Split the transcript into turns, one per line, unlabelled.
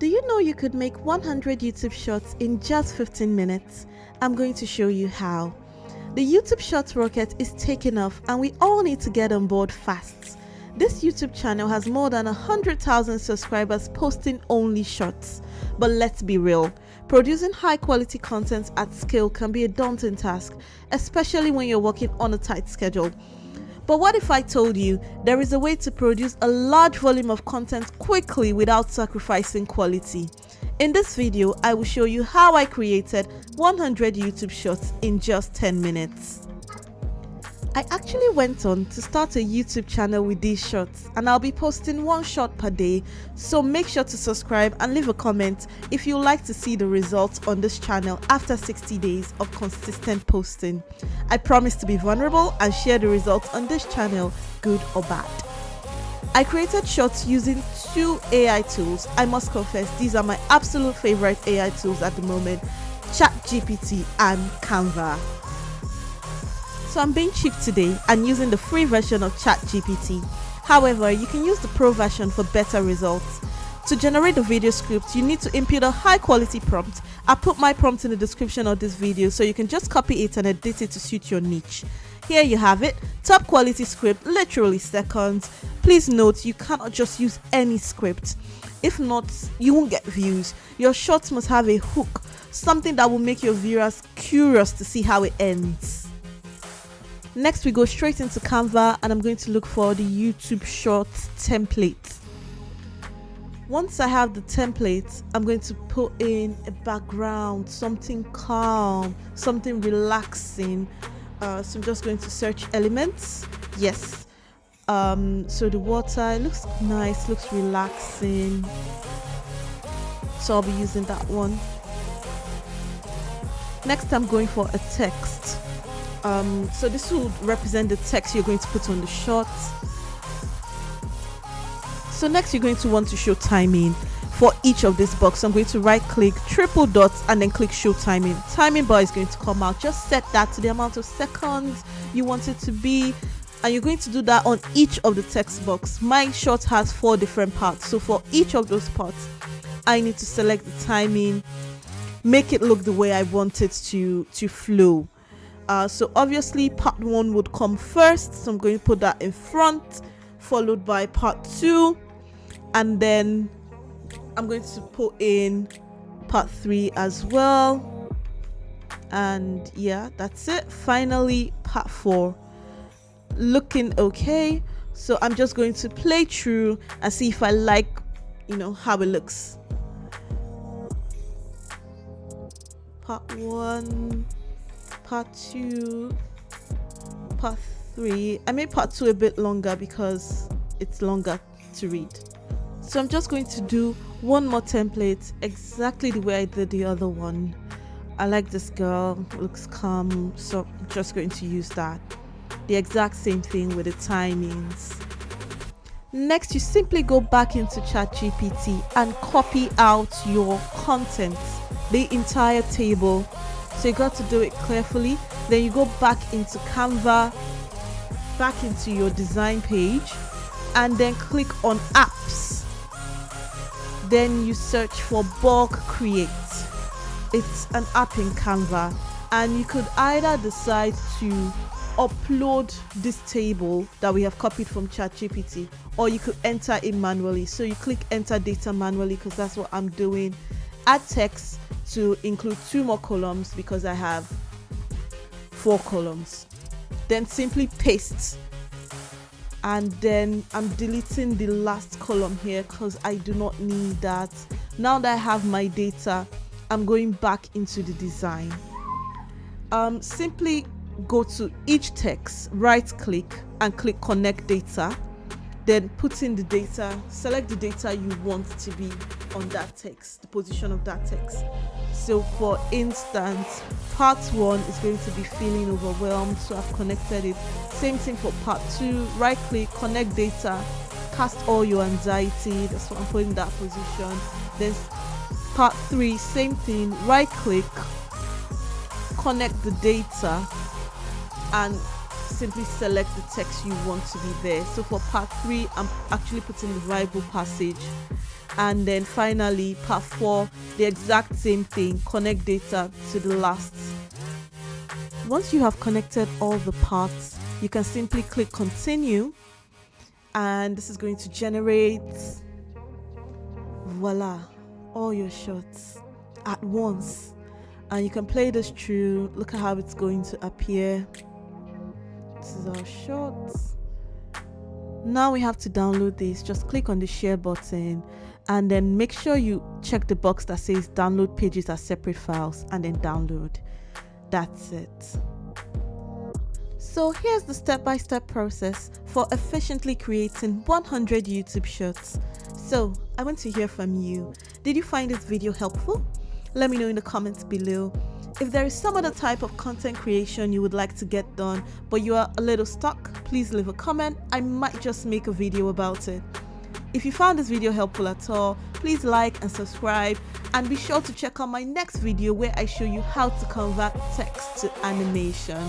Do you know you could make 100 YouTube shorts in just 15 minutes? I'm going to show you how. The YouTube Shorts rocket is taking off and we all need to get on board fast. This YouTube channel has more than 100,000 subscribers posting only shorts. But let's be real, producing high quality content at scale can be a daunting task, especially when you're working on a tight schedule. But what if I told you there is a way to produce a large volume of content quickly without sacrificing quality? In this video, I will show you how I created 100 YouTube shorts in just 10 minutes. I actually went on to start a YouTube channel with these shorts, and I'll be posting one short per day, so make sure to subscribe and leave a comment if you'd like to see the results on this channel after 60 days of consistent posting. I promise to be vulnerable and share the results on this channel, good or bad. I created shorts using two AI tools. I must confess, these are my absolute favorite AI tools at the moment, GPT and Canva. So I'm being cheap today and using the free version of GPT. However, you can use the pro version for better results. To generate the video script, you need to input a high quality prompt. I'll put my prompt in the description of this video so you can just copy it and edit it to suit your niche. Here you have it, top quality script, literally seconds. Please note, you cannot just use any script. If not, you won't get views. Your shorts must have a hook, something that will make your viewers curious to see how it ends. Next, we go straight into Canva and I'm going to look for the YouTube Shorts template. Once I have the template, I'm going to put in a background, something calm, something relaxing. So I'm just going to search elements. Yes. So the water looks nice, looks relaxing. So I'll be using that one. Next, I'm going for a text. So this will represent the text you're going to put on the shorts. So next you're going to want to show timing for each of these boxes. I'm going to right click, triple dots, and then click show timing. Timing bar is going to come out. Just set that to the amount of seconds you want it to be, and you're going to do that on each of the text box. My short has 4 different parts, so for each of those parts I need to select the timing, make it look the way I want it to flow. So obviously part 1 would come first, so I'm going to put that in front, followed by part 2, and then I'm going to put in part 3 as well, and yeah, that's it. Finally part 4 looking okay, so I'm just going to play through and see if I like how it looks. Part 1, part 2, part 3. I made part 2 a bit longer because it's longer to read. So I'm just going to do one more template exactly the way I did the other one. I like this girl, looks calm, so I'm just going to use that. The exact same thing with the timings. Next, you simply go back into GPT and copy out your content, the entire table. So you got to do it carefully. Then you go back into Canva, back into your design page, and then click on apps. Then you search for bulk create. It's an app in Canva, and you could either decide to upload this table that we have copied from ChatGPT, or you could enter it manually. So you click enter data manually, because that's what I'm doing. Add text to include 2 more columns because I have 4 columns. Then simply paste, and then I'm deleting the last column here because I do not need that. Now that I have my data, I'm going back into the design. Simply go to each text, right click and click connect data, then put in the data, select the data you want to be on that text, the position of that text. So for instance, part 1 is going to be feeling overwhelmed, so I've connected it. Same thing for part 2, right click, connect data, cast all your anxiety, that's what I'm putting in that position. Then part 3, same thing, right click, connect the data, and simply select the text you want to be there. So for part 3, I'm actually putting the Bible passage And then finally, part 4, the exact same thing, connect data to the last. Once you have connected all the parts, you can simply click continue, and this is going to generate, voila, all your shots at once. And you can play this through. Look at how it's going to appear. This is our shots. Now we have to download this. Just click on the share button and then make sure you check the box that says download pages as separate files and then download. That's it. So here's the step-by-step process for efficiently creating 100 YouTube shorts. So I want to hear from you. Did you find this video helpful? Let me know in the comments below. If there is some other type of content creation you would like to get done, but you are a little stuck, please leave a comment. I might just make a video about it. If you found this video helpful at all, please like and subscribe, and be sure to check out my next video where I show you how to convert text to animation.